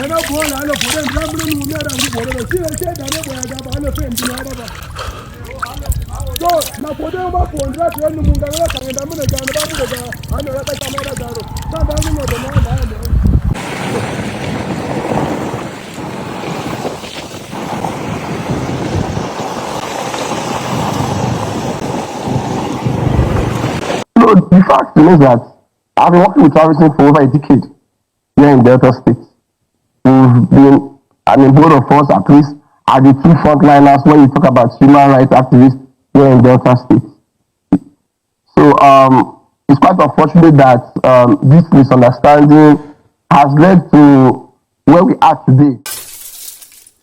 The fact is that I've been working with Harrison for over a decade here in Delta State. We've been, both of us at least, are the two frontliners when you talk about human rights activists here in Delta State. So it's quite unfortunate that this misunderstanding has led to where we are today.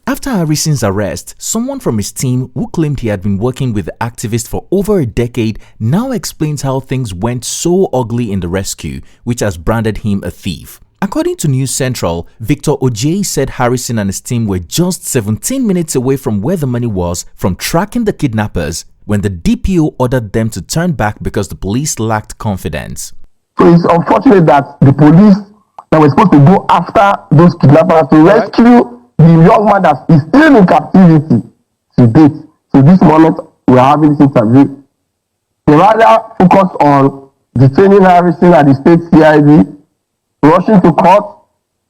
After Harrison's arrest, someone from his team who claimed he had been working with the activist for over a decade now explains how things went so ugly in the rescue, which has branded him a thief. According to News Central, Victor Ojei said Harrison and his team were just 17 minutes away from where the money was from tracking the kidnappers when the DPO ordered them to turn back because the police lacked confidence. So it's unfortunate that the police that were supposed to go after those kidnappers to rescue the young man that is still in captivity to date. So this moment we are having this interview. They rather focus on detaining Harrison at the state CID, rushing to court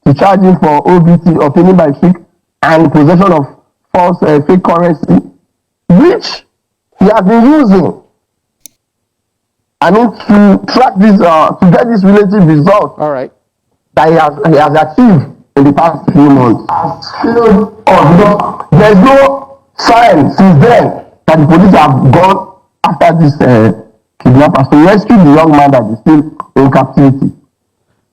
to charge him for OBT, obtaining by trick, and possession of false fake currency, which he has been using. To track this, to get this relative result. All right. That he has achieved in the past few months. There's no sign since then that the police have gone after this kidnapper to rescue the young man that is still in captivity.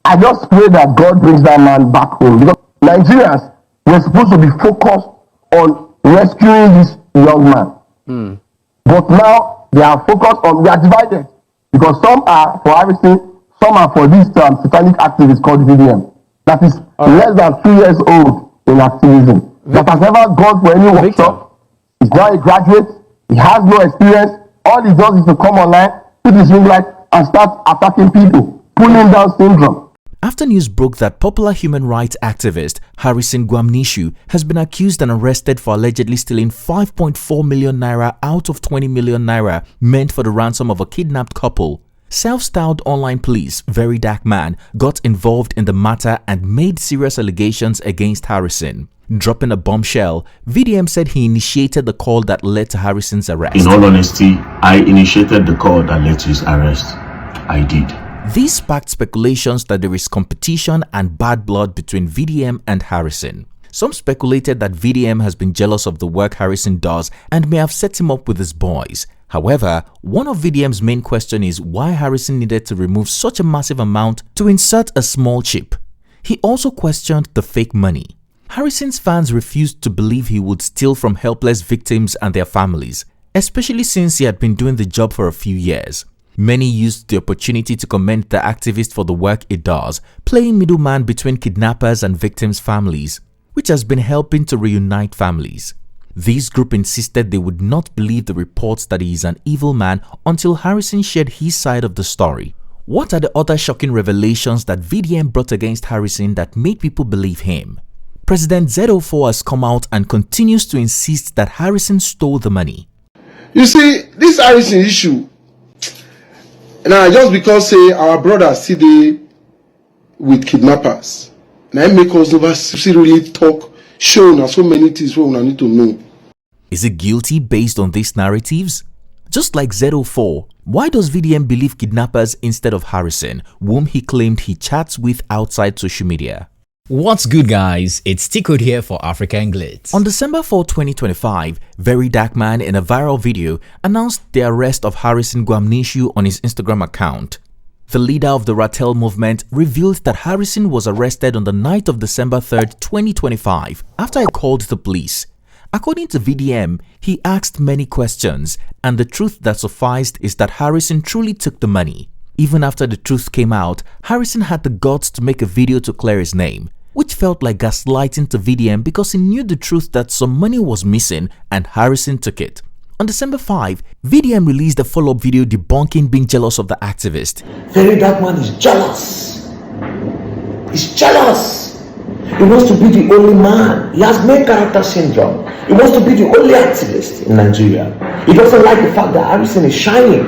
I just pray that God brings that man back home, because Nigerians were supposed to be focused on rescuing this young man. But now they are focused on, we are divided, because some are for Harrison, some are for this satanic activist called VDM. That is less than 2 years old in activism. That has never gone for any workshop. He's now a graduate. He has no experience. All he does is to come online, put his ring light, and start attacking people, pulling down syndrome. After news broke that popular human rights activist Harrison Gwamnishu has been accused and arrested for allegedly stealing 5.4 million naira out of 20 million naira meant for the ransom of a kidnapped couple, self-styled online police VeryDarkMan got involved in the matter and made serious allegations against Harrison. Dropping a bombshell, VDM said he initiated the call that led to Harrison's arrest. In all honesty, I initiated the call that led to his arrest. I did. This sparked speculations that there is competition and bad blood between VDM and Harrison. Some speculated that VDM has been jealous of the work Harrison does and may have set him up with his boys. However, one of VDM's main question is why Harrison needed to remove such a massive amount to insert a small chip. He also questioned the fake money. Harrison's fans refused to believe he would steal from helpless victims and their families, especially since he had been doing the job for a few years. Many used the opportunity to commend the activist for the work it does, playing middleman between kidnappers and victims' families, which has been helping to reunite families. This group insisted they would not believe the reports that he is an evil man until Harrison shared his side of the story. What are the other shocking revelations that VDM brought against Harrison that made people believe him? President Z04 has come out and continues to insist that Harrison stole the money. You see, this Harrison issue, now just because say our brothers see they with kidnappers, now make us never really talk, show now so many things we need to know. Is it guilty based on these narratives? Just like Z04, why does VDM believe kidnappers instead of Harrison, whom he claimed he chats with outside social media? What's good, guys? It's T-Code here for African Glitz. On December 4, 2025, VeryDarkMan in a viral video announced the arrest of Harrison Gwamnishu on his Instagram account. The leader of the Rattel movement revealed that Harrison was arrested on the night of December 3, 2025 after he called the police. According to VDM, he asked many questions, and the truth that sufficed is that Harrison truly took the money. Even after the truth came out, Harrison had the guts to make a video to clear his name, which felt like gaslighting to VDM because he knew the truth that some money was missing and Harrison took it. On December 5, VDM released a follow-up video debunking being jealous of the activist. VeryDarkMan is jealous. He's jealous. He wants to be the only man. He has main character syndrome. He wants to be the only activist in Nigeria. He doesn't like the fact that Harrison is shining.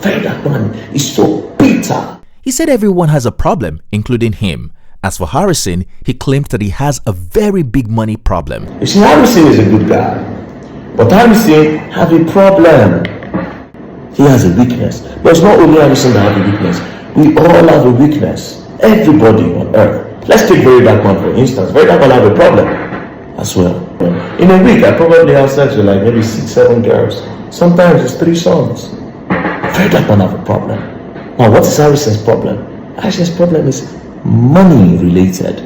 VeryDarkMan is so bitter. He said everyone has a problem, including him. As for Harrison, he claimed that he has a very big money problem. You see, Harrison is a good guy, but Harrison has a problem. He has a weakness. But it's not only Harrison that has a weakness. We all have a weakness. Everybody on earth. Let's take VeryDarkMan for instance. VeryDarkMan have a problem as well. In a week, I probably have sex with like maybe 6-7 girls. Sometimes it's 3 sons. VeryDarkMan have a problem. Now, what is Harrison's problem? Harrison's problem is money related.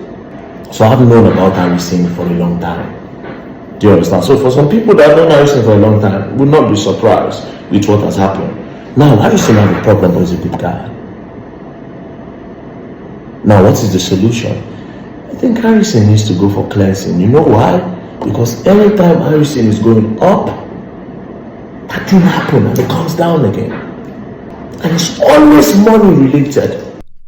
So I've known about Harrison for a long time. Do you understand? So for some people that have known Harrison for a long time will not be surprised with what has happened. Now, Harrison has a problem, but he's a good guy. Now, what is the solution? I think Harrison needs to go for cleansing. You know why? Because anytime Harrison is going up, that thing happens and it comes down again. And it's always money related.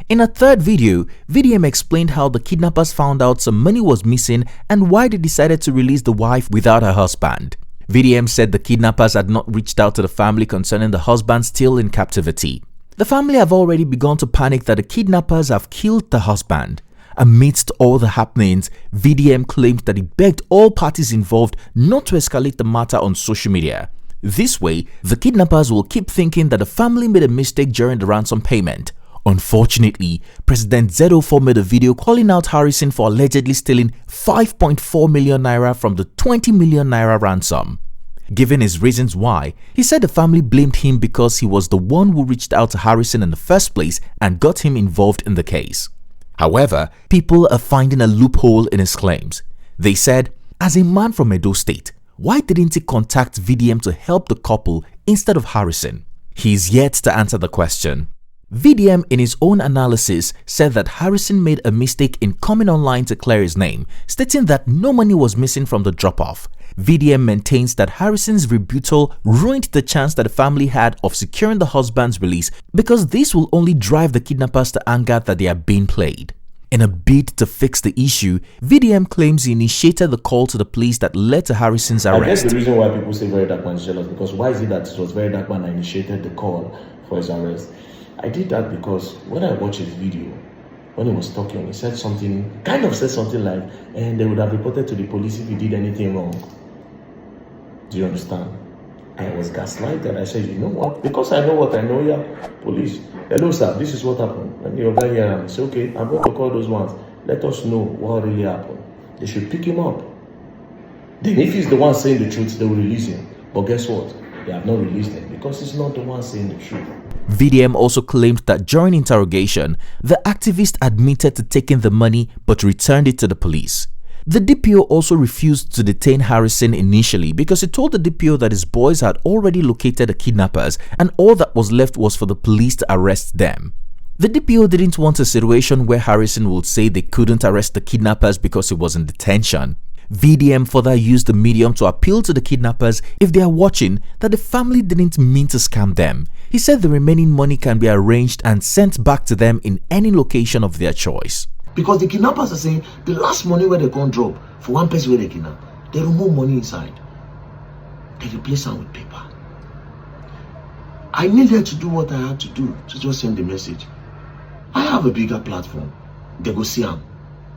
In a third video, VDM explained how the kidnappers found out some money was missing and why they decided to release the wife without her husband. VDM said the kidnappers had not reached out to the family concerning the husband still in captivity. The family have already begun to panic that the kidnappers have killed the husband. Amidst all the happenings, VDM claimed that he begged all parties involved not to escalate the matter on social media. This way, the kidnappers will keep thinking that the family made a mistake during the ransom payment. Unfortunately, President Z04 made a video calling out Harrison for allegedly stealing 5.4 million naira from the 20 million naira ransom. Given his reasons why, he said the family blamed him because he was the one who reached out to Harrison in the first place and got him involved in the case. However, people are finding a loophole in his claims. They said, as a man from Edo State, why didn't he contact VDM to help the couple instead of Harrison? He is yet to answer the question. VDM in his own analysis said that Harrison made a mistake in coming online to clear his name, stating that no money was missing from the drop-off. VDM maintains that Harrison's rebuttal ruined the chance that the family had of securing the husband's release because this will only drive the kidnappers to anger that they are being played. In a bid to fix the issue, VDM claims he initiated the call to the police that led to Harrison's arrest. I guess the reason why people say VeryDarkMan is jealous because why is it that it was VeryDarkMan that initiated the call for his arrest? I did that because when I watched his video, when he was talking, he said something, kind of said something like, and they would have reported to the police if he did anything wrong. Do you understand? I was gaslighted. I said, you know what? Because I know what I know, yeah, police. Hello, sir, this is what happened. And you're very here. I say, okay, I'm going to call those ones. Let us know what really happened. They should pick him up. Then if he's the one saying the truth, they will release him. But guess what? They have not released him because he's not the one saying the truth. VDM also claimed that during interrogation, the activist admitted to taking the money but returned it to the police. The DPO also refused to detain Harrison initially because he told the DPO that his boys had already located the kidnappers and all that was left was for the police to arrest them. The DPO didn't want a situation where Harrison would say they couldn't arrest the kidnappers because he was in detention. VDM further used the medium to appeal to the kidnappers if they are watching that the family didn't mean to scam them. He said the remaining money can be arranged and sent back to them in any location of their choice. Because the kidnappers are saying the last money where they can't drop for one person where they kidnap, they remove money inside. They replace them with paper. I needed to do what I had to do to just send the message. I have a bigger platform. They go see them.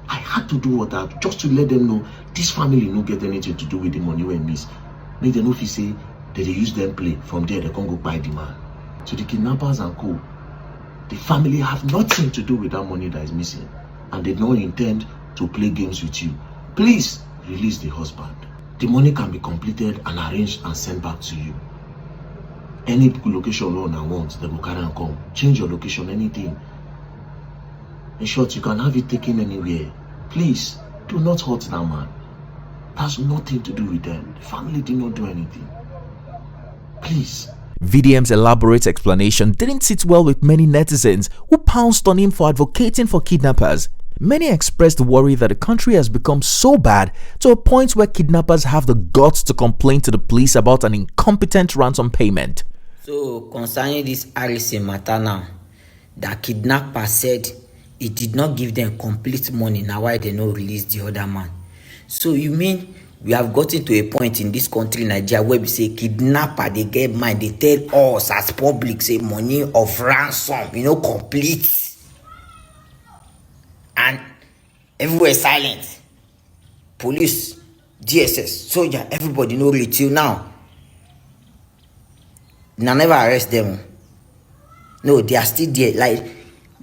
I had to do what I had just to let them know this family no get anything to do with the money we miss. Make them know if you say that they use them play. From there they can't go buy the man. So the kidnappers and co, the family have nothing to do with that money that is missing. And they don't intend to play games with you. Please release the husband. The money can be completed and arranged and sent back to you. Any location loan I want, they will carry and come. Change your location, anything. In short, you can have it taken anywhere. Please, do not hurt that man. That's nothing to do with them. The family did not do anything. Please. VDM's elaborate explanation didn't sit well with many netizens who pounced on him for advocating for kidnappers. Many expressed worry that the country has become so bad to a point where kidnappers have the guts to complain to the police about an incompetent ransom payment. So, concerning this Harrison matter now, the kidnapper said it did not give them complete money. Now why they not release the other man? So you mean we have gotten to a point in this country, Nigeria, where we say kidnapper, they get mind, they tell us as public, say money of ransom, complete. And everywhere silent. Police, DSS, soldier, everybody know it till now. Now never arrest them. No, they are still there. Like,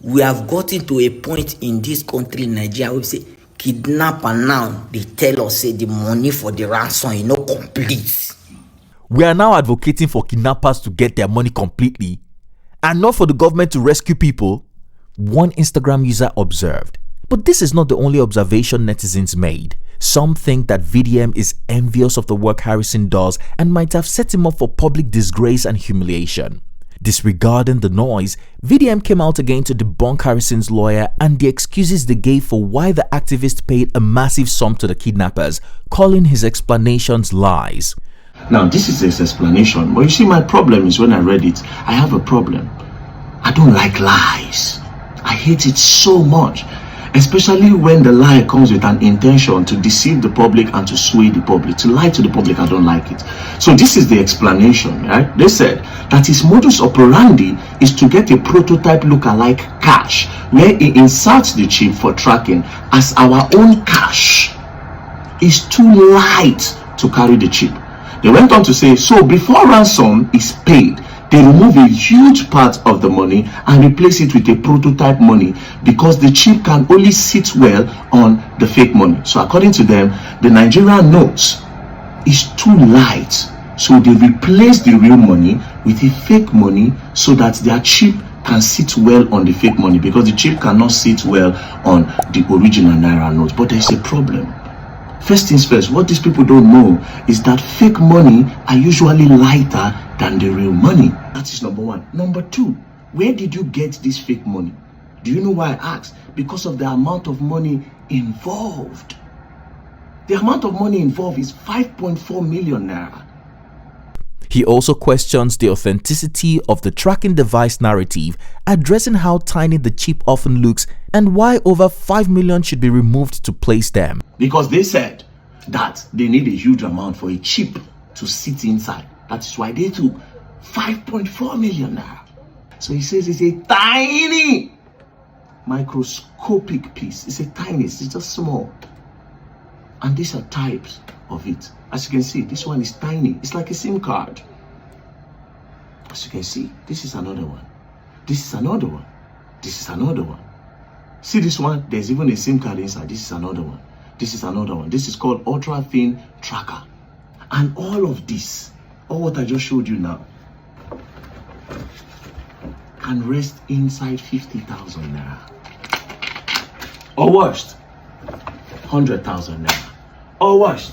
we have gotten to a point in this country, Nigeria, where we say kidnapper now, they tell us, say the money for the ransom, complete. We are now advocating for kidnappers to get their money completely and not for the government to rescue people, one Instagram user observed. But this is not the only observation netizens made. Some think that VDM is envious of the work Harrison does and might have set him up for public disgrace and humiliation. Disregarding the noise, VDM came out again to debunk Harrison's lawyer and the excuses they gave for why the activist paid a massive sum to the kidnappers, calling his explanations lies. Now, this is his explanation, but you see, my problem is when I read it, I have a problem. I don't like lies. I hate it so much, especially when the lie comes with an intention to deceive the public and to sway the public. To lie to the public, I don't like it. So this is the explanation, right? They said that his modus operandi is to get a prototype lookalike cache where he inserts the chip for tracking as our own cache is too light to carry the chip. They went on to say, so before ransom is paid, they remove a huge part of the money and replace it with a prototype money because the chip can only sit well on the fake money. So according to them, the Nigerian notes is too light. So they replace the real money with a fake money so that their chip can sit well on the fake money, because the chip cannot sit well on the original Naira note. But there's a problem. First things first, what these people don't know is that fake money are usually lighter than the real money. That is number one. Number two, where did you get this fake money? Do you know why I asked? Because of the amount of money involved. The amount of money involved is 5.4 million naira. He also questions the authenticity of the tracking device narrative, addressing how tiny the chip often looks and why over 5 million should be removed to place them. Because they said that they need a huge amount for a chip to sit inside. That is why they took 5.4 million naira. So he says it's a tiny microscopic piece. It's just small. And these are types of it. As you can see, this one is tiny. It's like a SIM card. As you can see, this is another one. This is another one. This is another one. See this one? There's even a SIM card inside. This is another one. This is another one. This is called ultra thin tracker. And all of this, all what I just showed you now, can rest inside 50,000 naira. Or worst, 100,000 naira. Or worst,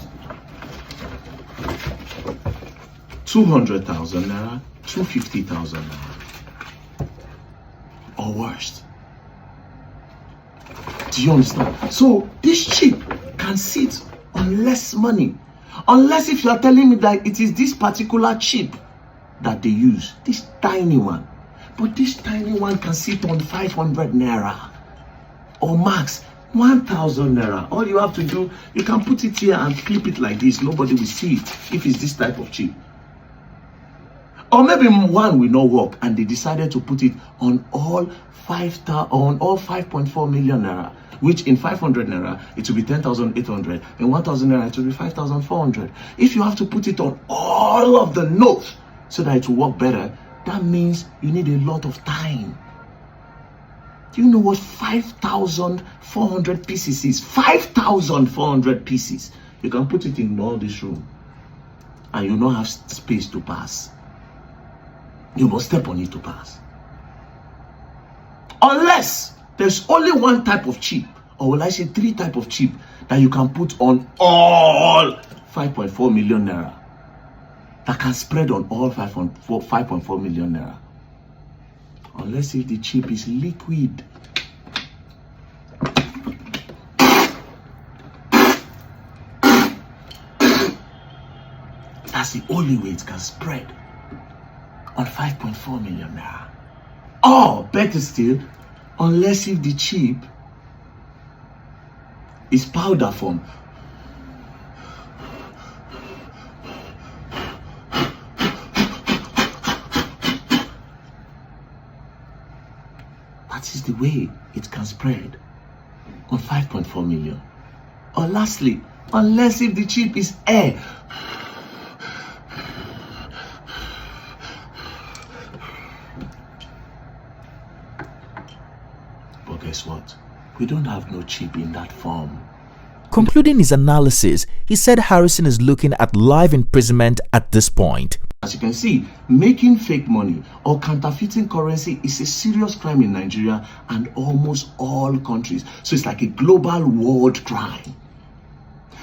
200,000 naira, 250,000 naira. Or worst. Do you understand? So this chip can sit on less money. Unless if you are telling me that it is this particular chip that they use, this tiny one. But this tiny one can sit on 500 naira or max 1,000 naira. All you have to do, you can put it here and clip it like this. Nobody will see it if it's this type of chip. Or maybe one will not work and they decided to put it on all 5.4 million naira, which in 500 naira it will be 10,800, in 1,000 naira it will be 5,400. If you have to put it on all of the notes so that it will work better, that means you need a lot of time. Do you know what 5,400 pieces is? 5,400 pieces. You can put it in all this room and you don't have space to pass. You must step on it to pass. Unless there's only one type of chip, or will I say 3 types of chip that you can put on all 5.4 million naira, that can spread on all 5.4 million naira. Unless if the chip is liquid. That's the only way it can spread on 5.4 million naira. Or better still, unless if the chip is powder form. That is the way it can spread on 5.4 million. Or lastly, unless if the chip is air. But guess what? We don't have no chip in that form. Concluding his analysis, he said Harrison is looking at life imprisonment at this point. As you can see, making fake money or counterfeiting currency is a serious crime in Nigeria and almost all countries. So it's like a global world crime.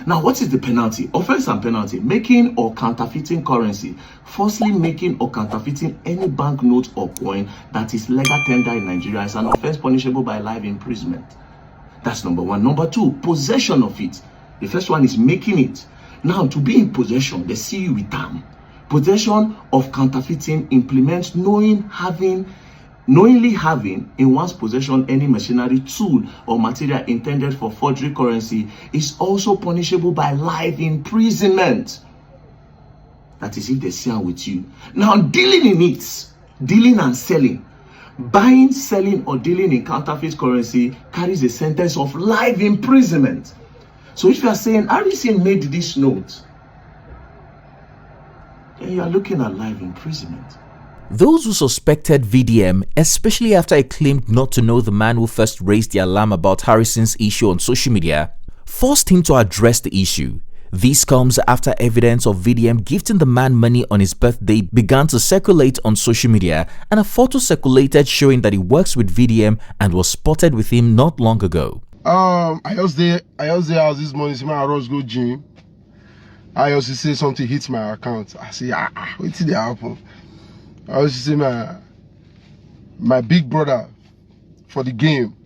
Now, what is the penalty? Offense and penalty. Making or counterfeiting currency. Firstly, making or counterfeiting any banknote or coin that is legal tender in Nigeria is an offense punishable by life imprisonment. That's number one. Number two, possession of it. The first one is making it. Now, to be in possession, they see you with them. Possession of counterfeiting implements knowingly having in one's possession any machinery, tool, or material intended for forgery currency is also punishable by life imprisonment. That is if they see with you. Now, dealing in it, dealing and selling, buying, selling, or dealing in counterfeit currency carries a sentence of life imprisonment. So if you are saying Harrison made this note, then you are looking at life imprisonment. Those who suspected VDM, especially after he claimed not to know the man who first raised the alarm about Harrison's issue on social media, forced him to address the issue. This comes after evidence of VDM gifting the man money on his birthday began to circulate on social media, and a photo circulated showing that he works with VDM and was spotted with him not long ago. I was there this morning, see my Ross go gym. I also say something hits my account. I say, what did happen? I also say my big brother for the game.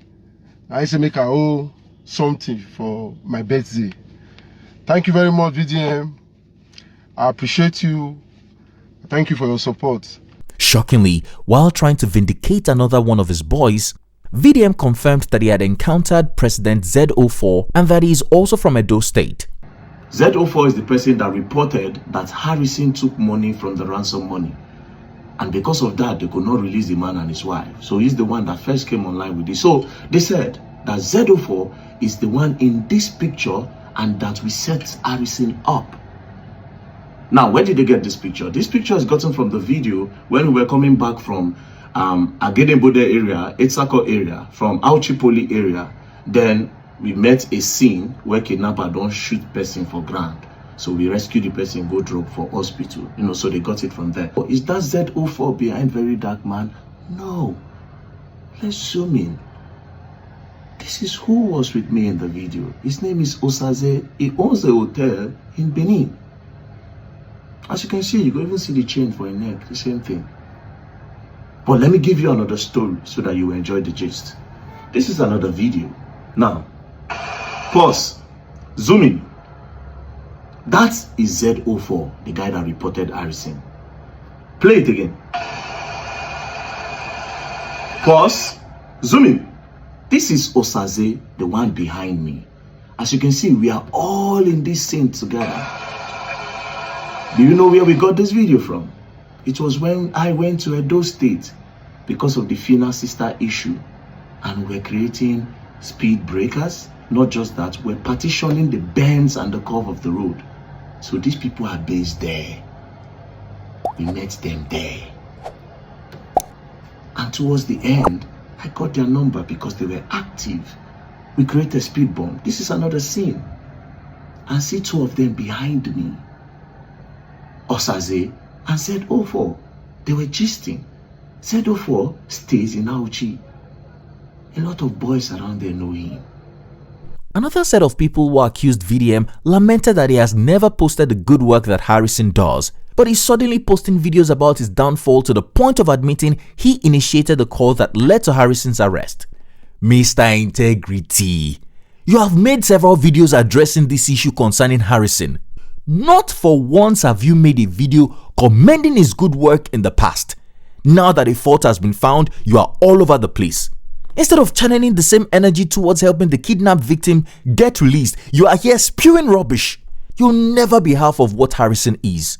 I say make I owe something for my birthday. Thank you very much, VDM. I appreciate you. Thank you for your support. Shockingly, while trying to vindicate another one of his boys, VDM confirmed that he had encountered President Z04 and that he is also from Edo State. Z04 is the person that reported that Harrison took money from the ransom money. And because of that, they could not release the man and his wife. So he's the one that first came online with this. So they said that Z04 is the one in this picture and that we set Harrison up. Now, where did they get this picture? This picture is gotten from the video when we were coming back from Agedembode area, Etsako area, from Auchipoli area. Then we met a scene where kidnapper don't shoot person for ground. So we rescued the person, go drop for hospital. So they got it from there. Is that Z04 behind VeryDarkMan? No. Let's zoom in. This is who was with me in the video. His name is Osaze. He owns a hotel in Benin. As you can see, you can even see the chain for a neck, the same thing. But let me give you another story so that you will enjoy the gist. This is another video. Now, pause, zoom in. That is Z04, the guy that reported Harrison. Play it again. Pause, zoom in. This is Osaze, the one behind me. As you can see, we are all in this scene together. Do you know where we got this video from? It was when I went to Edo State because of the Fina sister issue. And we're creating speed breakers. Not just that, we're partitioning the bends and the curve of the road. So these people are based there. We met them there. And towards the end, I got their number because they were active. We created a speed bump. This is another scene. And see two of them behind me. Osaze and Z04. They were gisting. Z04 stays in Auchi. A lot of boys around there know him. Another set of people who accused VDM lamented that he has never posted the good work that Harrison does, but he's suddenly posting videos about his downfall to the point of admitting he initiated the call that led to Harrison's arrest. Mr. Integrity, you have made several videos addressing this issue concerning Harrison. Not for once have you made a video commending his good work in the past. Now that a fault has been found, you are all over the place. Instead of channeling the same energy towards helping the kidnapped victim get released, you are here spewing rubbish. You'll never be half of what Harrison is.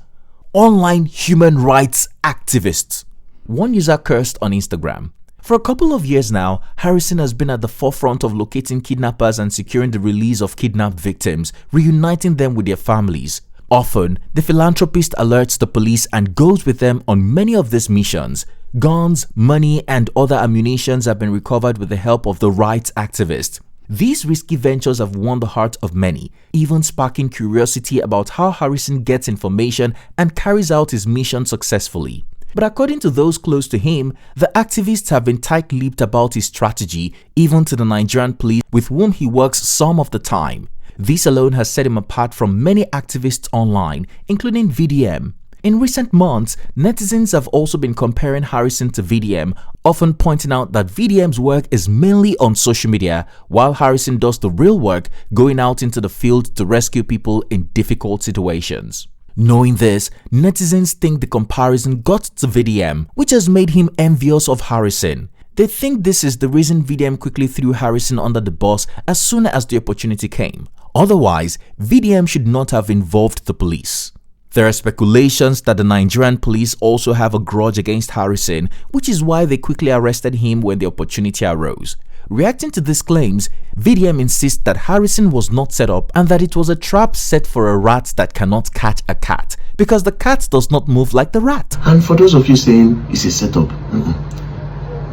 Online human rights activist. One user cursed on Instagram. For a couple of years now, Harrison has been at the forefront of locating kidnappers and securing the release of kidnapped victims, reuniting them with their families. Often, the philanthropist alerts the police and goes with them on many of these missions. Guns, money, and other ammunitions have been recovered with the help of the rights activist. These risky ventures have won the heart of many, even sparking curiosity about how Harrison gets information and carries out his mission successfully. But according to those close to him, the activists have been tight-lipped about his strategy, even to the Nigerian police with whom he works some of the time. This alone has set him apart from many activists online, including VDM. In recent months, netizens have also been comparing Harrison to VDM, often pointing out that VDM's work is mainly on social media, while Harrison does the real work, going out into the field to rescue people in difficult situations. Knowing this, netizens think the comparison got to VDM, which has made him envious of Harrison. They think this is the reason VDM quickly threw Harrison under the bus as soon as the opportunity came. Otherwise, VDM should not have involved the police. There are speculations that the Nigerian police also have a grudge against Harrison, which is why they quickly arrested him when the opportunity arose. Reacting to these claims, VDM insists that Harrison was not set up and that it was a trap set for a rat that cannot catch a cat, because the cat does not move like the rat. And for those of you saying it's a setup,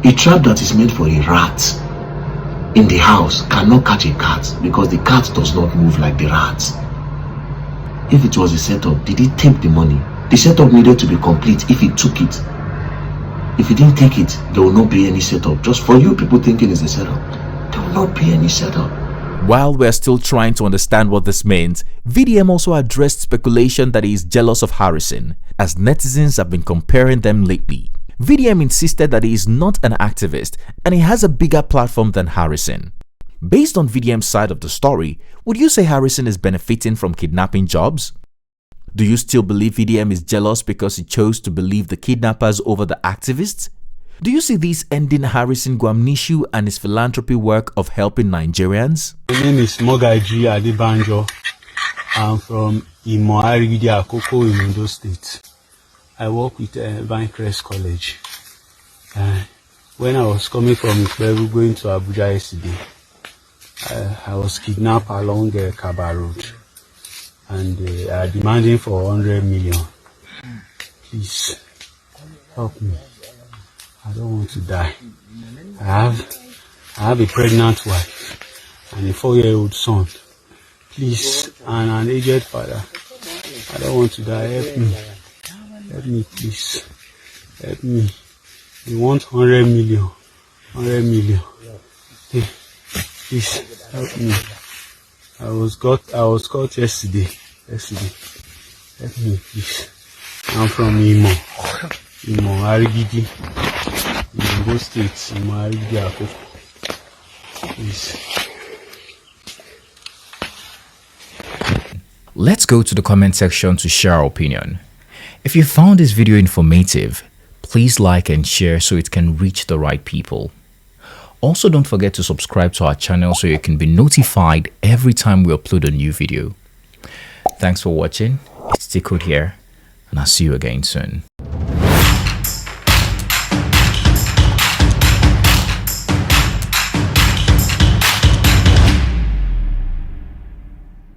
a trap that is meant for a rat in the house cannot catch a cat because the cat does not move like the rat. If it was a setup, did he take the money? The setup needed to be complete if he took it. If he didn't take it, there will not be any setup. Just for you people thinking it's a setup, there will not be any setup. While we're still trying to understand what this means, VDM also addressed speculation that he is jealous of Harrison, as netizens have been comparing them lately. VDM insisted that he is not an activist and he has a bigger platform than Harrison. Based on VDM's side of the story, would you say Harrison is benefiting from kidnapping jobs? Do you still believe VDM is jealous because he chose to believe the kidnappers over the activists? Do you see this ending Harrison Gwamnishu and his philanthropy work of helping Nigerians? My name is Mogaji Adebanjo. I'm from Imoarigidi Akoko in Ondo State. I work with Vinecrest College. When I was coming from Ikwebu going to Abuja yesterday, I was kidnapped along Kaba Road, and they are demanding for 100 million. Please help me. I don't want to die. I have a pregnant wife and a 4-year-old son. Please, and an aged father. I don't want to die. Help me. Help me, please. Help me. We want 100 million. 100 million. Hey, please help me. I was caught yesterday. Help me, please. I'm from Imo Arigidi. In Ondo State, Imo Arigidi Akoko. Please. Let's go to the comment section to share our opinion. If you found this video informative, please like and share so it can reach the right people. Also, don't forget to subscribe to our channel so you can be notified every time we upload a new video. Thanks for watching. It's Tickled here, and I'll see you again soon.